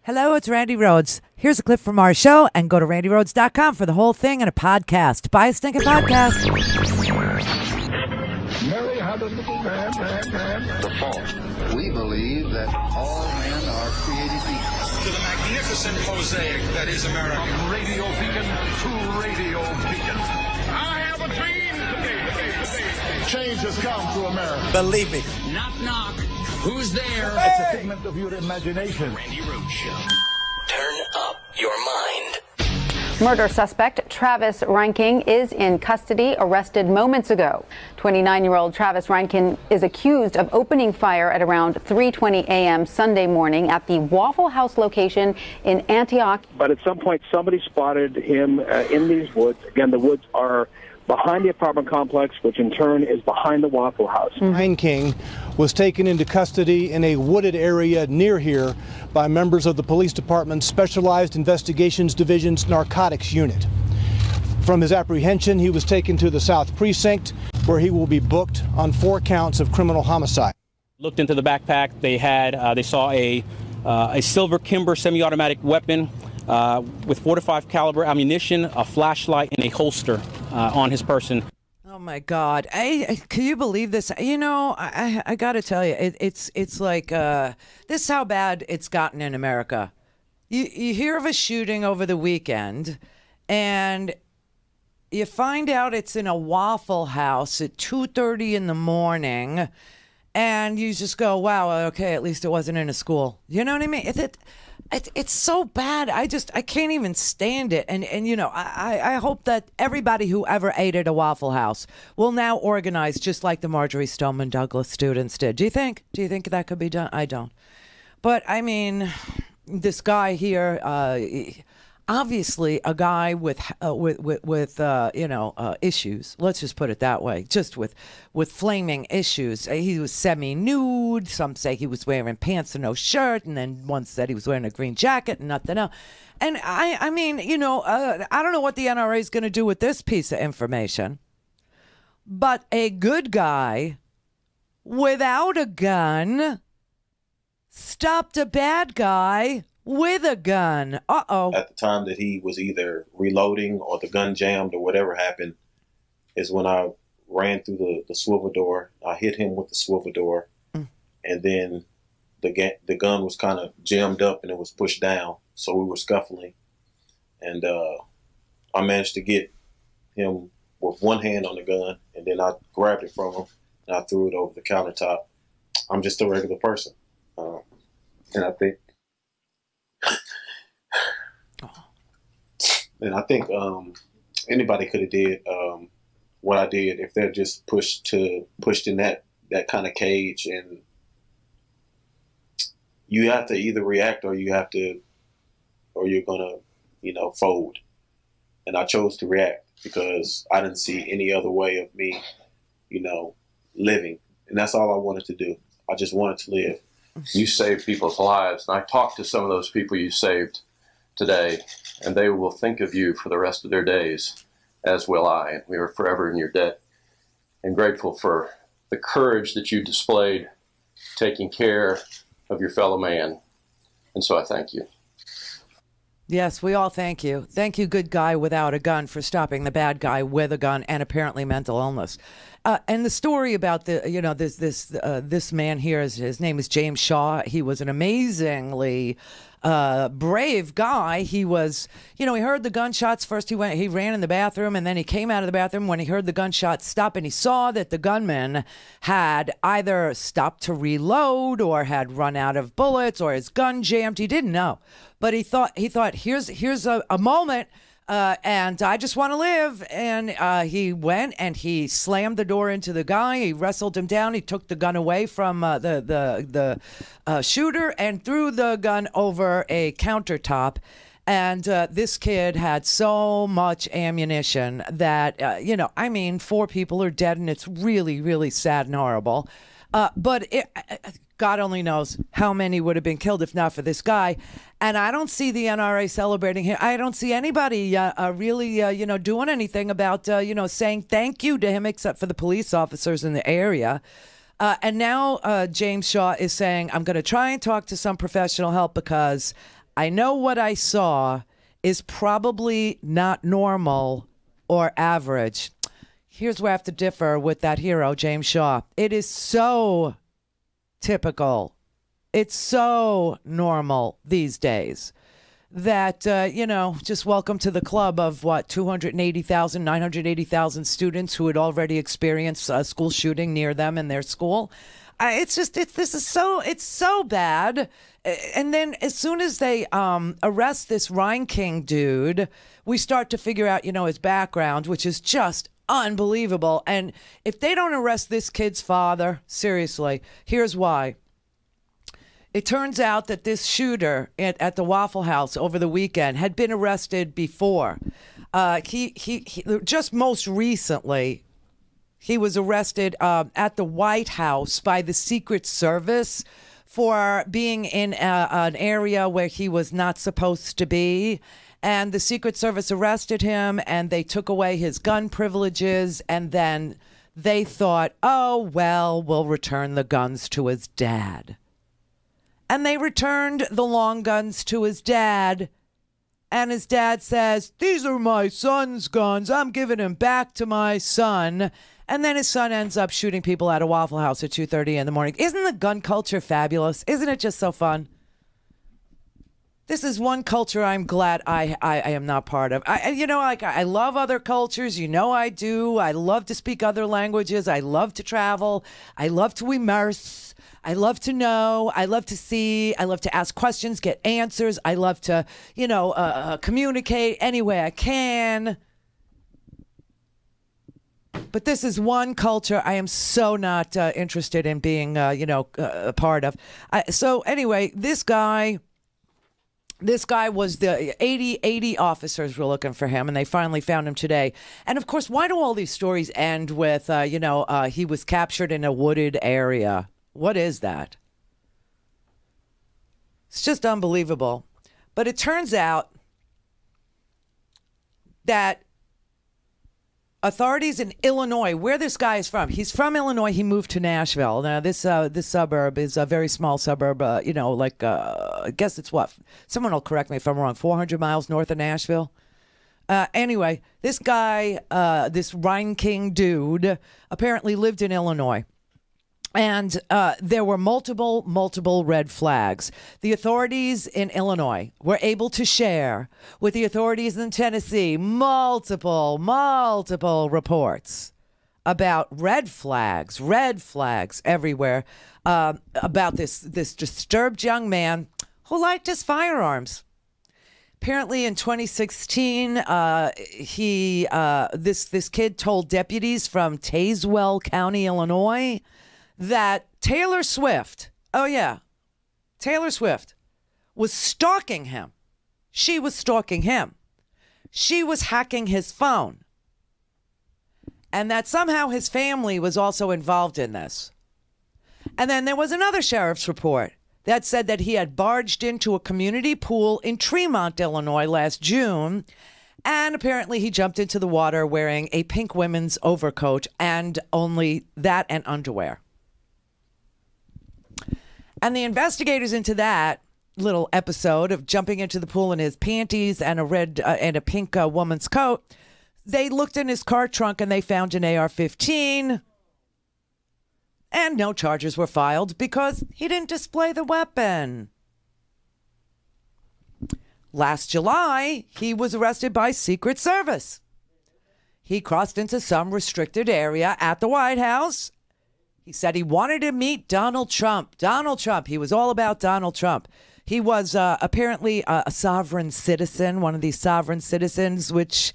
Hello, it's Randi Rhodes. Here's a clip from our show, and go to randirhodes.com for the whole thing and a podcast. Buy a stinking podcast. Mary had a little man. The fall. We believe that all men are created equal. To the magnificent mosaic that is America. From radio beacon to radio beacon. I have a dream today. Change has come to America. Believe me. Knock, knock. Who's there? It's a figment of your imagination. Randi Rhodes Show. Turn up your mind. Murder suspect Travis Reinking is in custody, arrested moments ago. 29-year-old Travis Reinking is accused of opening fire at around 3:20 a.m. Sunday morning at the Waffle House location in Antioch. But at some point, somebody spotted him in these woods. Again, the woods are behind the apartment complex, which in turn is behind the Waffle House. Reinking was taken into custody in a wooded area near here by members of the police department's Specialized Investigations Division's Narcotics Unit. From his apprehension, he was taken to the South Precinct, where he will be booked on 4 counts of criminal homicide. Looked into the backpack. They saw a silver Kimber semi-automatic weapon with .45 caliber ammunition, a flashlight, and a holster on his person. Oh my God! Can you believe this? You know, I got to tell you, it's like this is how bad it's gotten in America. You hear of a shooting over the weekend, and you find out it's in a Waffle House at 2:30 in the morning, and you just go, "Wow, okay, at least it wasn't in a school." You know what I mean? It's so bad. I can't even stand it. And you know, I hope that everybody who ever ate at a Waffle House will now organize just like the Marjorie Stoneman Douglas students did. Do you think that could be done? I don't. But I mean, this guy here, obviously a guy with issues. Let's just put it that way. Just with flaming issues. He was semi-nude. Some say he was wearing pants and no shirt, and then one said he was wearing a green jacket and nothing else. And I mean, you know, I don't know what the NRA is going to do with this piece of information, but a good guy without a gun stopped a bad guy with a gun. Uh-oh. At the time that he was either reloading or the gun jammed or whatever happened is when I ran through the swivel door. I hit him with the swivel door. And then the gun was kind of jammed up and it was pushed down. So we were scuffling. And I managed to get him with one hand on the gun, and then I grabbed it from him and I threw it over the countertop. I'm just a regular person. And I think anybody could have did what I did if they're just pushed in that kind of cage, and you have to either react or you're gonna, fold. And I chose to react because I didn't see any other way of me, living. And that's all I wanted to do. I just wanted to live. You saved people's lives. And I talked to some of those people you saved today, and they will think of you for the rest of their days, as will I. And we are forever in your debt and grateful for the courage that you displayed taking care of your fellow man. And so I thank you. Yes, we all thank you. Thank you, good guy without a gun, for stopping the bad guy with a gun and apparently mental illness. And the story about this man here, his name is James Shaw. He was an amazingly brave guy. He was, he heard the gunshots first. He ran in the bathroom, and then he came out of the bathroom when he heard the gunshots stop, and he saw that the gunman had either stopped to reload or had run out of bullets or his gun jammed. He didn't know, but he thought here's a moment. And I just want to live. And he went and he slammed the door into the guy. He wrestled him down. He took the gun away from the shooter and threw the gun over a countertop. And this kid had so much ammunition that, 4 people are dead, and it's really, really sad and horrible. But God only knows how many would have been killed if not for this guy. And I don't see the NRA celebrating him. I don't see anybody really, doing anything about, saying thank you to him, except for the police officers in the area. And now James Shaw is saying, I'm going to try and talk to some professional help because I know what I saw is probably not normal or average. Here's where I have to differ with that hero, James Shaw. It is so typical. It's so normal these days that, just welcome to the club of 280,000, 980,000 students who had already experienced a school shooting near them in their school. It's so bad. And then as soon as they arrest this Reinking dude, we start to figure out, his background, which is just unbelievable. And if they don't arrest this kid's father, seriously, here's why. It turns out that this shooter at the Waffle House over the weekend had been arrested before. He just most recently, he was arrested at the White House by the Secret Service for being in an area where he was not supposed to be. And the Secret Service arrested him, and they took away his gun privileges. And then they thought, oh, well, we'll return the guns to his dad. And they returned the long guns to his dad. And his dad says, these are my son's guns. I'm giving them back to my son. And then his son ends up shooting people at a Waffle House at 2:30 in the morning. Isn't the gun culture fabulous? Isn't it just so fun? This is one culture I'm glad I am not part of. I love other cultures. I do. I love to speak other languages. I love to travel. I love to immerse. I love to know. I love to see. I love to ask questions, get answers. I love to, communicate any way I can. But this is one culture I am so not interested in being, a part of. So anyway, this guy was the 80 officers were looking for him, and they finally found him today. And of course, why do all these stories end with, he was captured in a wooded area? What is that? It's just unbelievable. But it turns out that authorities in Illinois, where this guy is from, he's from Illinois. He moved to Nashville. Now, this suburb is a very small suburb, I guess it's someone will correct me if I'm wrong, 400 miles north of Nashville. Anyway, this guy, this Reinking dude, apparently lived in Illinois. And there were multiple red flags. The authorities in Illinois were able to share with the authorities in Tennessee multiple reports about red flags everywhere about this disturbed young man who liked his firearms. Apparently, in 2016, this kid told deputies from Tazewell County, Illinois, that Taylor Swift, Taylor Swift was stalking him. She was stalking him. She was hacking his phone. And that somehow his family was also involved in this. And then there was another sheriff's report that said that he had barged into a community pool in Tremont, Illinois last June. And apparently he jumped into the water wearing a pink women's overcoat and only that and underwear. And the investigators into that little episode of jumping into the pool in his panties and a red and a pink woman's coat, they looked in his car trunk and they found an AR-15. And no charges were filed because he didn't display the weapon. Last July, he was arrested by Secret Service. He crossed into some restricted area at the White House. He said he wanted to meet Donald Trump. Donald Trump. He was all about Donald Trump. He was apparently a sovereign citizen, one of these sovereign citizens, which,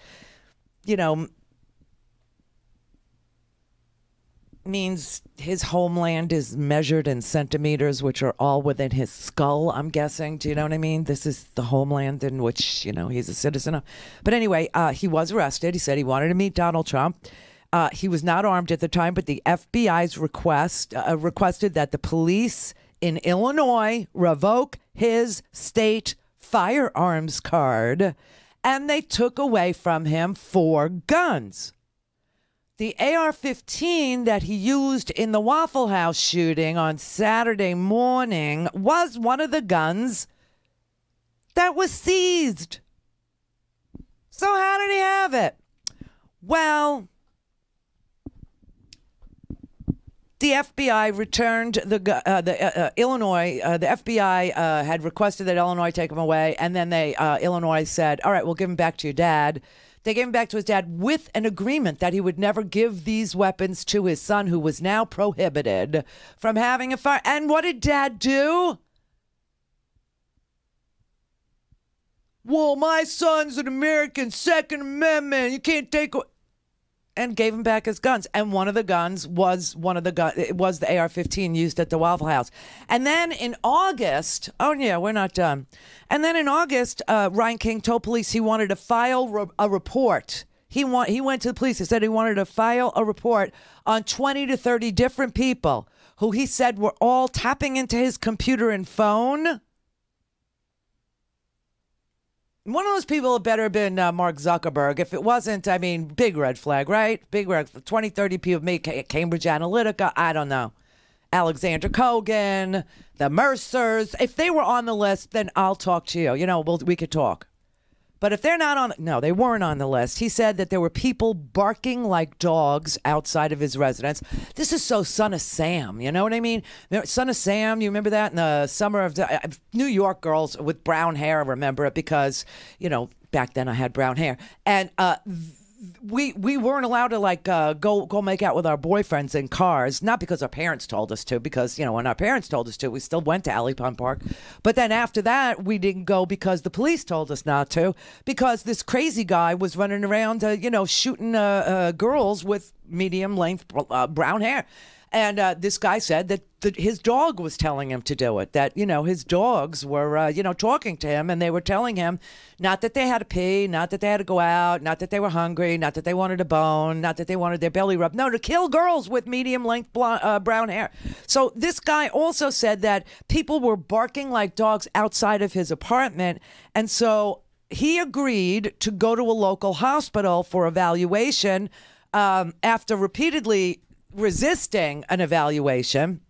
means his homeland is measured in centimeters, which are all within his skull, I'm guessing. Do you know what I mean? This is the homeland in which, he's a citizen of. But anyway, he was arrested. He said he wanted to meet Donald Trump. He was not armed at the time, but the FBI's requested that the police in Illinois revoke his state firearms card, and they took away from him 4 guns. The AR-15 that he used in the Waffle House shooting on Saturday morning was one of the guns that was seized. So how did he have it? Well, the FBI returned Illinois. The FBI had requested that Illinois take him away, and then Illinois said, "All right, we'll give him back to your dad." They gave him back to his dad with an agreement that he would never give these weapons to his son, who was now prohibited from having a fire. And what did Dad do? Well, my son's an American, Second Amendment. You can't take... And gave him back his guns. And one of the guns was it was the AR-15 used at the Waffle House. And then in August, oh yeah, we're not done. And then in August, Ryan King told police he wanted to file a report. He went to the police and said he wanted to file a report on 20 to 30 different people who he said were all tapping into his computer and phone. One of those people had better have been Mark Zuckerberg. If it wasn't, I mean, big red flag, right? Big red flag. 20, 30 people, maybe Cambridge Analytica, I don't know. Alexander Kogan, the Mercers. If they were on the list, then I'll talk to you. You know, we could talk. But if they're not on, no, they weren't on the list. He said that there were people barking like dogs outside of his residence. This is so Son of Sam, you know what I mean? Son of Sam, you remember that in the summer of New York girls with brown hair remember it because, you know, back then I had brown hair. And we weren't allowed to like go make out with our boyfriends in cars, not because our parents told us to, because, you know, when our parents told us to, we still went to Alley Pond Park. But then after that, we didn't go because the police told us not to, because this crazy guy was running around, you know, shooting girls with medium length brown hair. And this guy said that his dog was telling him to do it, that, you know, his dogs were, you know, talking to him, and they were telling him not that they had to pee, not that they had to go out, not that they were hungry, not that they wanted a bone, not that they wanted their belly rubbed. No, to kill girls with medium-length brown hair. So this guy also said that people were barking like dogs outside of his apartment, and so he agreed to go to a local hospital for evaluation after repeatedly resisting an evaluation.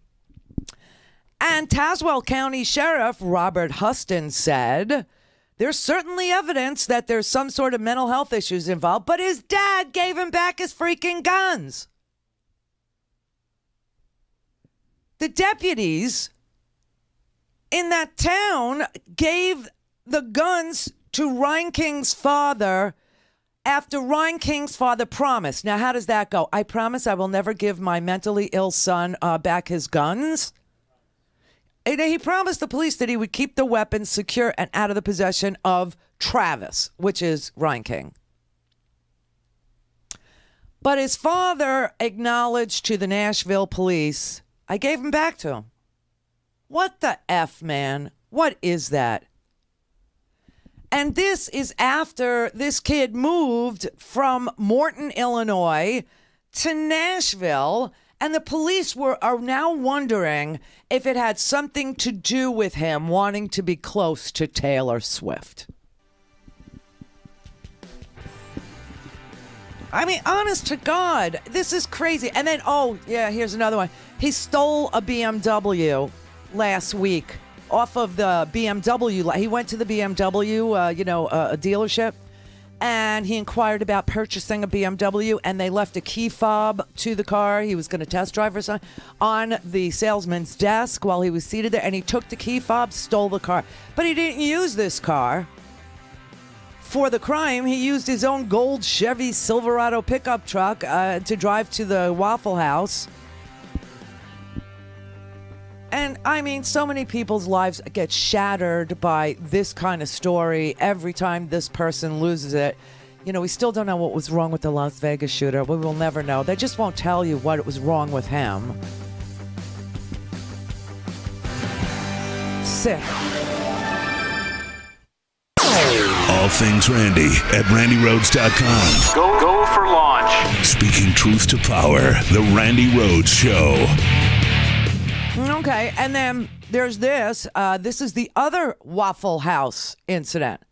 And Tazewell County Sheriff Robert Huston said there's certainly evidence that there's some sort of mental health issues involved, but his dad gave him back his freaking guns. The deputies in that town gave the guns to Ryan King's father after Ryan King's father promised. Now, how does that go? I promise I will never give my mentally ill son back his guns. And he promised the police that he would keep the weapons secure and out of the possession of Travis, which is Ryan King. But his father acknowledged to the Nashville police, I gave him back to him. What the F, man? What is that? And this is after this kid moved from Morton, Illinois to Nashville, and the police are now wondering if it had something to do with him wanting to be close to Taylor Swift. I mean, honest to God, this is crazy. And then, oh, yeah, here's another one. He stole a BMW last week off of the BMW. He went to the BMW, a dealership, and he inquired about purchasing a BMW, and they left a key fob to the car. He was going to test drive or something on the salesman's desk while he was seated there, and he took the key fob, stole the car. But he didn't use this car for the crime. He used his own gold Chevy Silverado pickup truck to drive to the Waffle House. And, I mean, so many people's lives get shattered by this kind of story every time this person loses it. You know, we still don't know what was wrong with the Las Vegas shooter. We will never know. They just won't tell you what was wrong with him. Sick. All things Randi at RandiRhodes.com. Go for launch. Speaking truth to power, the Randi Rhodes Show. Okay, and then there's this. This is the other Waffle House incident.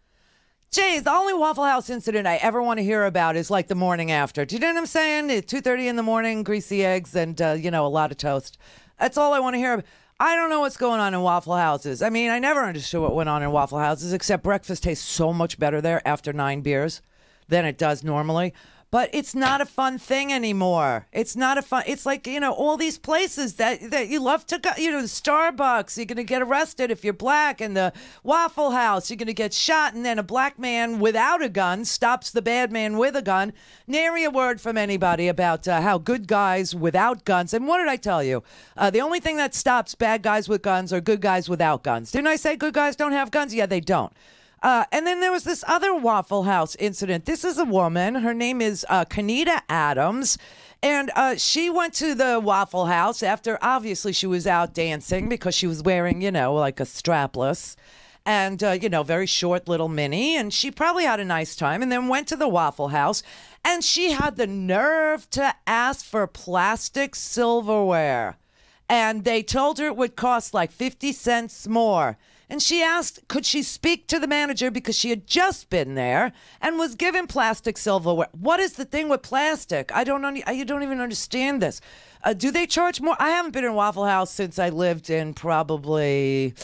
Geez, the only Waffle House incident I ever want to hear about is like the morning after. Do you know what I'm saying? At 2:30 in the morning, greasy eggs and, a lot of toast. That's all I want to hear. I don't know what's going on in Waffle Houses. I mean, I never understood what went on in Waffle Houses, except breakfast tastes so much better there after 9 beers than it does normally. But it's not a fun thing anymore. It's not a fun. It's like, all these places that you love to go. Starbucks, you're going to get arrested if you're black. And the Waffle House, you're going to get shot. And then a black man without a gun stops the bad man with a gun. Nary a word from anybody about how good guys without guns. And what did I tell you? The only thing that stops bad guys with guns are good guys without guns. Didn't I say good guys don't have guns? Yeah, they don't. And then there was this other Waffle House incident. This is a woman. Her name is Kenita Adams. And she went to the Waffle House after, obviously, she was out dancing because she was wearing, like a strapless and, very short little mini. And she probably had a nice time and then went to the Waffle House. And she had the nerve to ask for plastic silverware. And they told her it would cost like 50 cents more. And she asked, could she speak to the manager because she had just been there and was given plastic silverware. What is the thing with plastic? You don't even understand this. Do they charge more? I haven't been in Waffle House since I lived in probably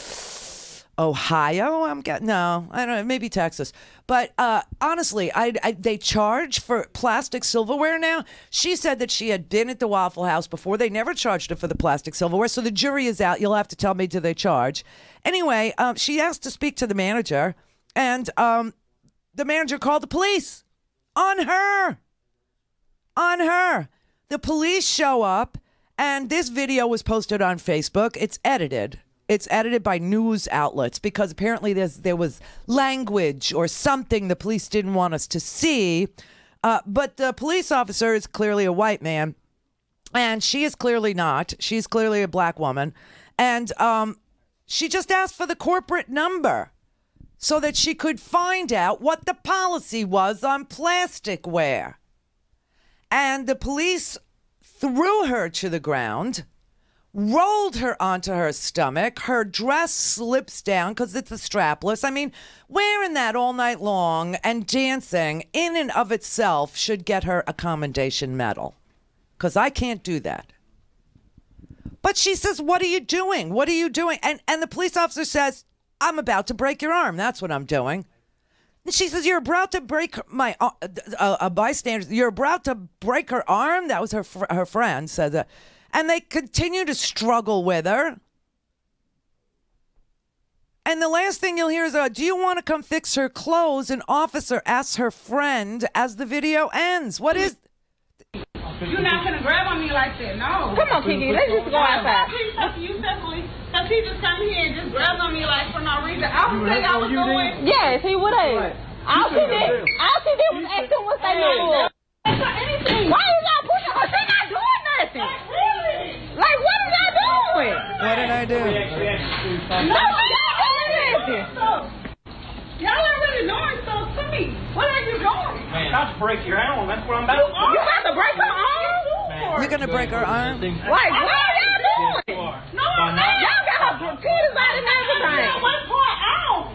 Ohio. I don't know, maybe Texas. But honestly, they charge for plastic silverware now. She said that she had been at the Waffle House before. They never charged her for the plastic silverware. So the jury is out. You'll have to tell me, do they charge? Anyway, she asked to speak to the manager, and the manager called the police on her. The police show up, and this video was posted on Facebook. It's edited. It's edited by news outlets because apparently there was language or something the police didn't want us to see. But the police officer is clearly a white man, and she is clearly not. She's clearly a black woman. And she just asked for the corporate number so that she could find out what the policy was on plasticware. And the police threw her to the ground, rolled her onto her stomach. Her dress slips down because it's a strapless. I mean, wearing that all night long and dancing in and of itself should get her a commendation medal because I can't do that. But she says, what are you doing? What are you doing? And the police officer says, I'm about to break your arm. That's what I'm doing. And she says, you're about to break my a bystander. You're about to break her arm. That was her friend said that. And they continue to struggle with her. And the last thing you'll hear is, do you want to come fix her clothes? An officer asks her friend as the video ends. What is... You're not going to grab on me like that, no. Come on, Kiki, let's just go outside. Please talk to you separately, because he just come here and just grabbed on me like for no reason. I would say I was going... Yes, he would have. All she did was ask him what they knew. Why are y'all pushing her? She's not doing nothing. Like, what are y'all doing? What did I do? No, y'all doing nothing. Y'all ain't really doing stuff to me. What are you doing? Man, I'm about to break your arm. That's what I'm about to do. You about to break her arm? You're going to break her arm? Like, what are y'all doing? No, I'm not. Y'all got her tears out and everything. What part out?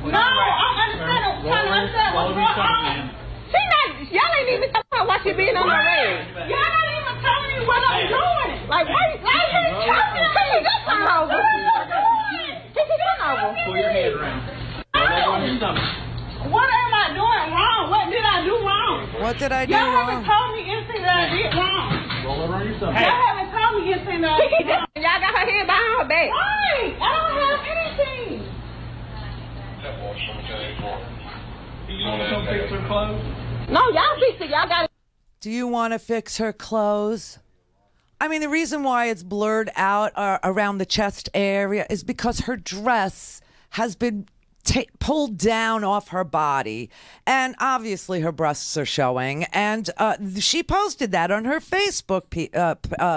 No, I'm understanding. Trying to understand what's going on. She not, y'all ain't even talking about why she being on the rail. Y'all not even telling me what I'm doing. Like, why you talking? Kiki, just turn over. Kiki, turn over. Pull your head around. On your stomach. What am I doing wrong? What did I do wrong? What did I do Y'all wrong? haven't told me anything that I did wrong. Roll over on your stomach. Y'all haven't told me anything that I did wrong. Y'all got her head behind her back. Right. I don't have anything. You want to come fix her clothes? No, y'all fix it. Y'all got it. Do you want to fix her clothes? I mean, the reason why it's blurred out around the chest area is because her dress has been pulled down off her body, and obviously her breasts are showing, and she posted that on her Facebook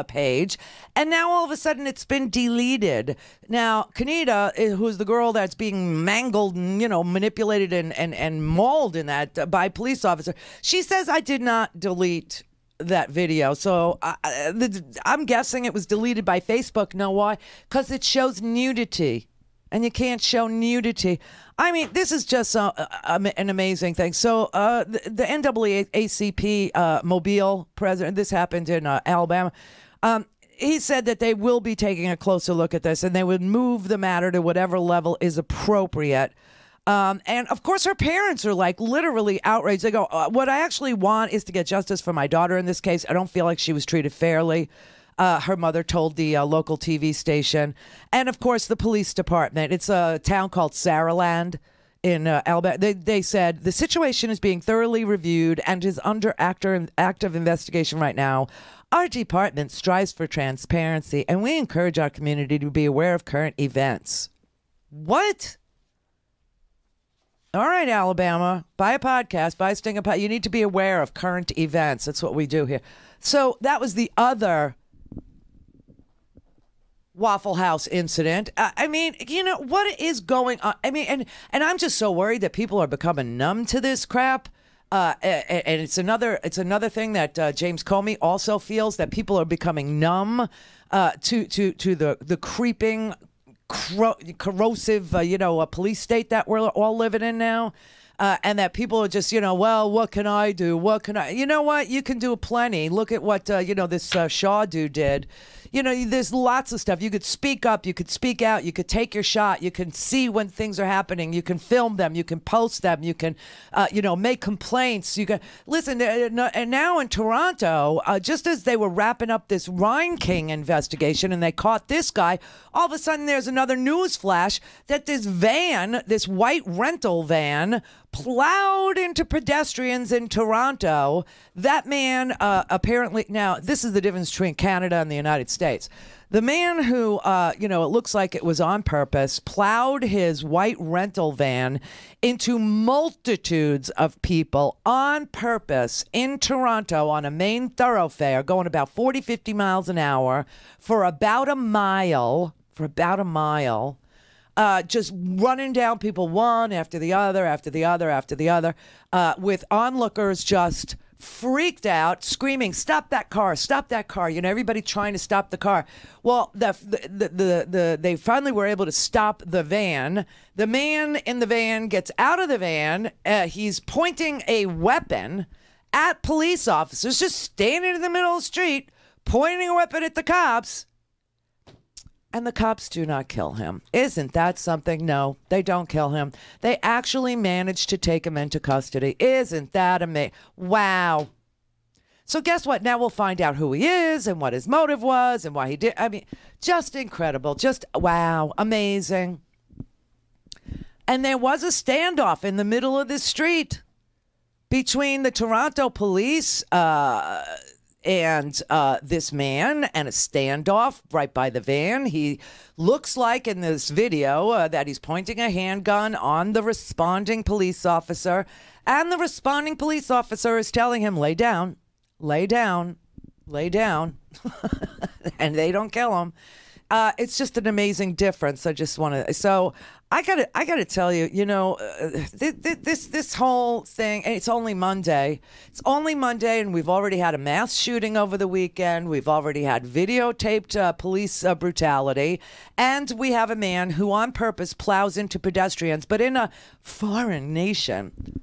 page, and now all of a sudden it's been deleted. Now, Kenita, who's the girl that's being mangled and, manipulated and mauled in that by a police officer, she says, I did not delete that video. So I'm guessing it was deleted by Facebook. Know why? Because it shows nudity. And you can't show nudity. I mean, this is just an amazing thing. So the NAACP Mobile president, this happened in Alabama. he said that they will be taking a closer look at this, and they would move the matter to whatever level is appropriate. And of course, her parents are like literally outraged. They go, what I actually want is to get justice for my daughter in this case. I don't feel like she was treated fairly. Her mother told the local TV station. And of course, the police department. It's a town called Saraland in Alabama. They said the situation is being thoroughly reviewed and is under active investigation right now. Our department strives for transparency, and we encourage our community to be aware of current events. What? All right, Alabama, buy a podcast, buy a Stinger podcast. You need to be aware of current events. That's what we do here. So that was the other Waffle House incident. I mean, you know, what is going on? I mean, and I'm just so worried that people are becoming numb to this crap. And it's another thing that James Comey also feels, that people are becoming numb to the creeping, corrosive, police state that we're all living in now. And that people are just, well, what can I do? What can I? You know what? You can do plenty. Look at what, this Shaw dude did. There's lots of stuff. You could speak up. You could speak out. You could take your shot. You can see when things are happening. You can film them. You can post them. You can, make complaints. You can listen. And now in Toronto, just as they were wrapping up this Rhine King investigation and they caught this guy, all of a sudden there's another news flash that this van, this white rental van, plowed into pedestrians in Toronto. That man apparently, now this is the difference between Canada and the United States. The man who, it looks like it was on purpose, plowed his white rental van into multitudes of people on purpose in Toronto on a main thoroughfare going about 40, 50 miles an hour for about a mile, just running down people one after the other, with onlookers just freaked out, screaming, stop that car, everybody trying to stop the car. Well, they finally were able to stop the van. The man in the van gets out of the van. He's pointing a weapon at police officers, just standing in the middle of the street, pointing a weapon at the cops. And the cops do not kill him. Isn't that something? No, they don't kill him. They actually managed to take him into custody. Isn't that amazing? Wow. So guess what? Now we'll find out who he is and what his motive was and why he did. I mean, just incredible. Just wow. Amazing. And there was a standoff in the middle of the street between the Toronto police and this man, and a standoff right by the van. He looks like in this video that he's pointing a handgun on the responding police officer, and the responding police officer is telling him, lay down, lay down, lay down, and they don't kill him. It's just an amazing difference. I just want to, so I gotta tell you, this whole thing, and it's only Monday. It's only Monday, and we've already had a mass shooting over the weekend. We've already had videotaped police brutality, and we have a man who on purpose plows into pedestrians, but in a foreign nation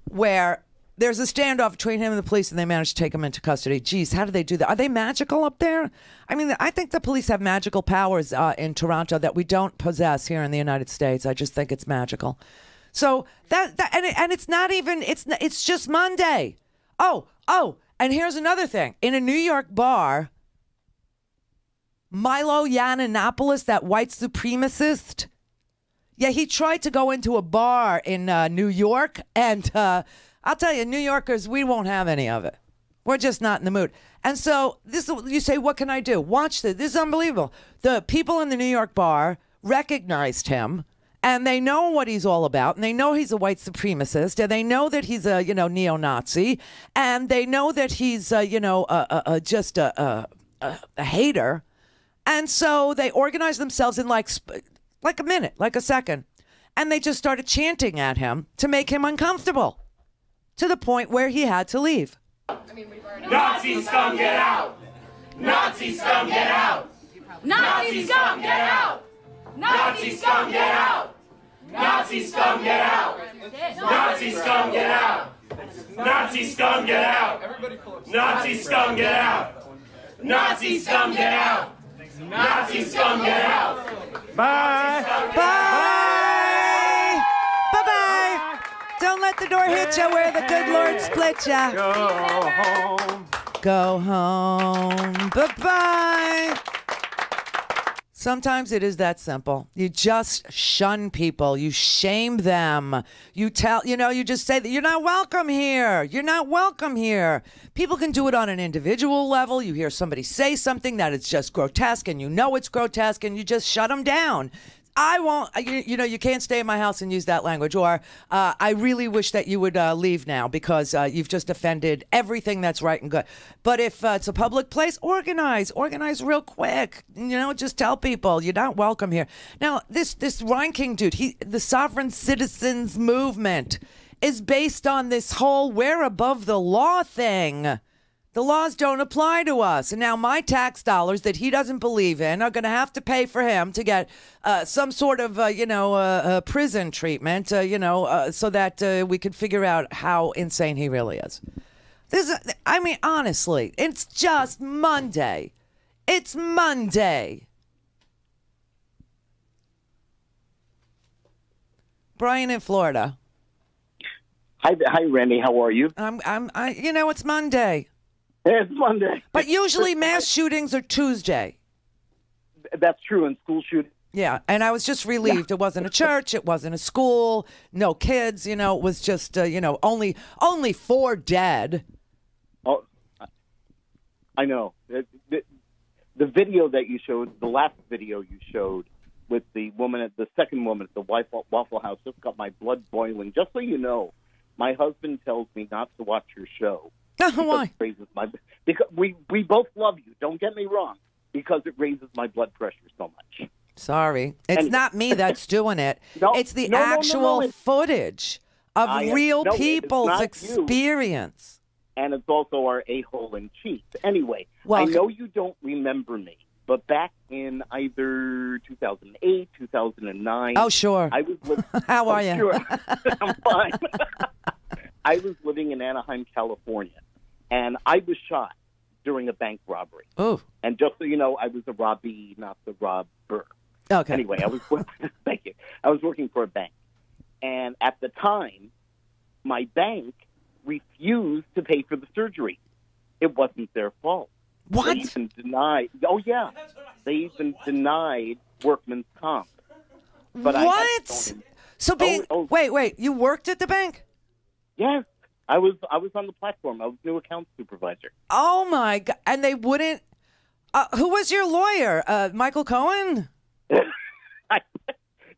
where there's a standoff between him and the police, and they managed to take him into custody. Geez, how do they do that? Are they magical up there? I mean, I think the police have magical powers in Toronto that we don't possess here in the United States. I just think it's magical. So and it's not even, it's just Monday. Oh, and here's another thing. In a New York bar, Milo Yiannopoulos, that white supremacist, yeah, he tried to go into a bar in New York, and I'll tell you, New Yorkers, we won't have any of it. We're just not in the mood. And so you say, what can I do? Watch this. This is unbelievable. The people in the New York bar recognized him, and they know what he's all about, and they know he's a white supremacist, and they know that he's a neo-Nazi, and they know that he's just a hater. And so they organized themselves in like a minute, like a second, and they just started chanting at him to make him uncomfortable, to the point where he had to leave. Nazi scum, get out! Nazi scum, get out! Nazi scum, get out! Nazi scum, get out! Nazi scum, get out! Nazi scum, get out! Nazi scum, get out! Nazi scum, get out! Nazi scum, get out! Nazi scum, get out! Bye. Bye. Bye-bye. Don't let the door hit you where the good Lord split you. Go home. Go home. Bye-bye. Sometimes it is that simple. You just shun people. You shame them. You just say that you're not welcome here. You're not welcome here. People can do it on an individual level. You hear somebody say something that is just grotesque and you know it's grotesque and you just shut them down. I won't, you can't stay in my house and use that language. Or I really wish that you would leave now because you've just offended everything that's right and good. But if it's a public place, organize real quick. Just tell people you're not welcome here. Now, this Reinking dude, the Sovereign Citizens Movement is based on this whole we're above the law thing. The laws don't apply to us. And now my tax dollars that he doesn't believe in are going to have to pay for him to get some sort of, prison treatment, so that we could figure out how insane he really is. Honestly, it's just Monday. It's Monday. Brian in Florida. Hi, Randy. How are you? It's Monday. It's Monday. But usually mass shootings are Tuesday. That's true, in school shootings. Yeah, and I was just relieved. It wasn't a church. It wasn't a school. No kids. It was just, only 4 dead. Oh, I know. The video that you showed, the last video you showed with the second woman at the Waffle House, just got my blood boiling. Just so you know, my husband tells me not to watch your show. Why? Because we both love you. Don't get me wrong. Because it raises my blood pressure so much. Sorry, it's not me that's doing it. It's the actual footage of real people's experience. And it's also our a-hole in chief. Anyway, I know you don't remember me, but back in either 2008, 2009. Oh, sure. I was living, How are you? Sure. I'm fine. I was living in Anaheim, California, and I was shot during a bank robbery. Oh. And just so you know, I was a robbie, not the robber. Okay. Anyway, thank you. I was working for a bank. And at the time, my bank refused to pay for the surgery. It wasn't their fault. What? They even denied. Oh, yeah. They even denied workman's comp. But what? Wait. You worked at the bank? Yes. I was on the platform. I was new account supervisor. Oh, my God. And they wouldn't... who was your lawyer? Michael Cohen?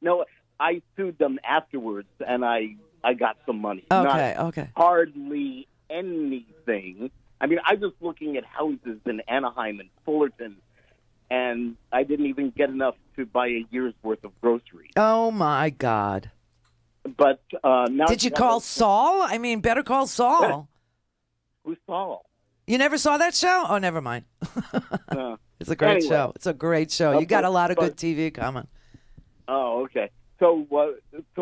No, I sued them afterwards, and I got some money. Okay. Hardly anything. I mean, I was looking at houses in Anaheim and Fullerton, and I didn't even get enough to buy a year's worth of groceries. Oh, my God. But now... Did you call Saul? I mean, Better Call Saul. Who's Saul? You never saw that show? Oh, never mind. It's a great show. It's a great show. You got a lot of good TV coming. Oh, okay. So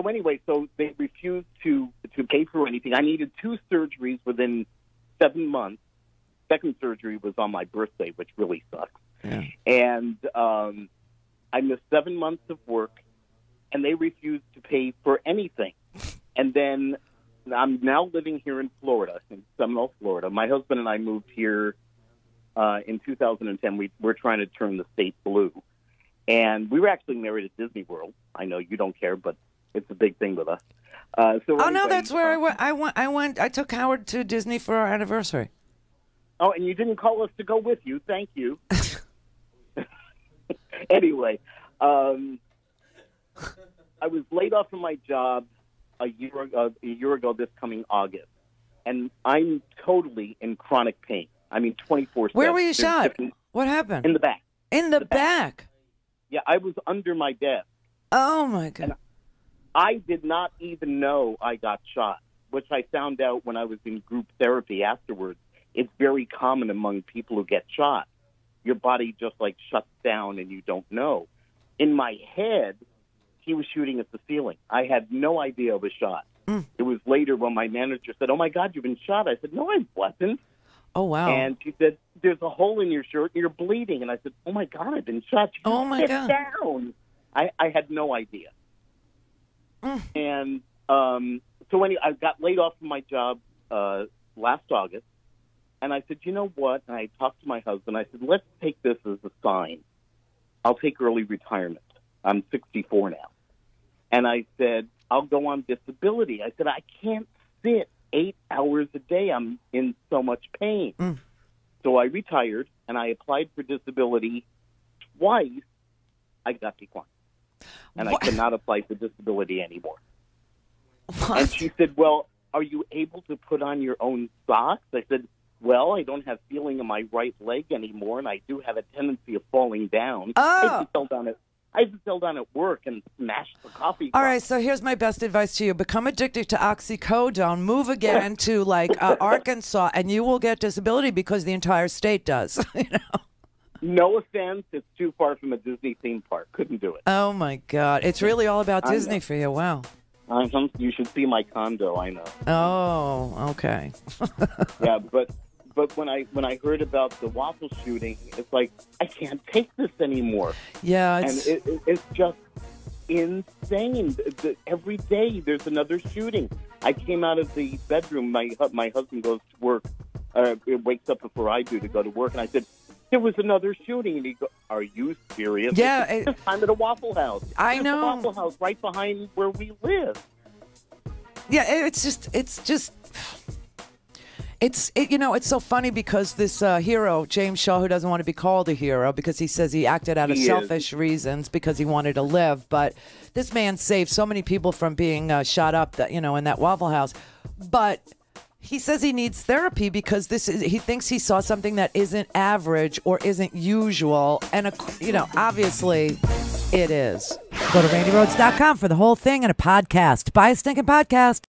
anyway, they refused to pay for anything. I needed 2 surgeries within 7 months. Second surgery was on my birthday, which really sucks. Yeah. And I missed 7 months of work, and they refused to pay for anything. And then I'm now living here in Florida, in Seminole, Florida. My husband and I moved here in 2010. We're trying to turn the state blue. And we were actually married at Disney World. I know you don't care, but it's a big thing with us. No, that's where I went. I took Howard to Disney for our anniversary. Oh, and you didn't call us to go with you. Thank you. Anyway, I was laid off from my job a year ago this coming August, and I'm totally in chronic pain. I mean, 24/7. Where were you shot? What happened? In the back. In the back? Yeah, I was under my desk. Oh, my God. And I did not even know I got shot, which I found out when I was in group therapy afterwards. It's very common among people who get shot. Your body just, shuts down and you don't know. In my head, he was shooting at the ceiling. I had no idea I was shot. It was later when my manager said, "Oh, my God, you've been shot." I said, "No, I wasn't." Oh, wow. And she said, there's a hole in your shirt and you're bleeding. And I said, oh, my God, I've been shot. She Oh, my sit God. down. I had no idea. And so anyway, I got laid off from my job last August. And I said, you know what? And I talked to my husband. I said, let's take this as a sign. I'll take early retirement. I'm 64 now. And I said, I'll go on disability. I said, I can't sit 8 hours a day. I'm in so much pain. So I retired, and I applied for disability twice. I got declined. And I cannot apply for disability anymore. What? And she said, well, are you able to put on your own socks? I said, well, I don't have feeling in my right leg anymore, and I do have a tendency of falling down. I used to fell down at work and smash the coffee cup. All right, so here's my best advice to you. Become addicted to oxycodone, move again to, like, Arkansas, and you will get disability because the entire state does. You know? No offense, it's too far from a Disney theme park. Couldn't do it. Oh, my God. It's really all about Disney for you. Wow. You should see my condo, I know. Oh, okay. Yeah, but when I heard about the waffle shooting, it's like, I can't take this anymore. Yeah, and it's just insane. Every day there's another shooting. I came out of the bedroom. My husband goes to work. Wakes up before I do to go to work, and I said, there was another shooting. And he goes, are you serious? Yeah. It's this time at a Waffle House. I know. There's a Waffle House right behind where we live. Yeah, it's so funny because this hero, James Shaw, who doesn't want to be called a hero because he says he acted out of selfish reasons because he wanted to live. But this man saved so many people from being shot up that, in that Waffle House. But he says he needs therapy because he thinks he saw something that isn't average or isn't usual. And, obviously it is. Go to RandiRhodes.com for the whole thing and a podcast. Buy a stinking podcast.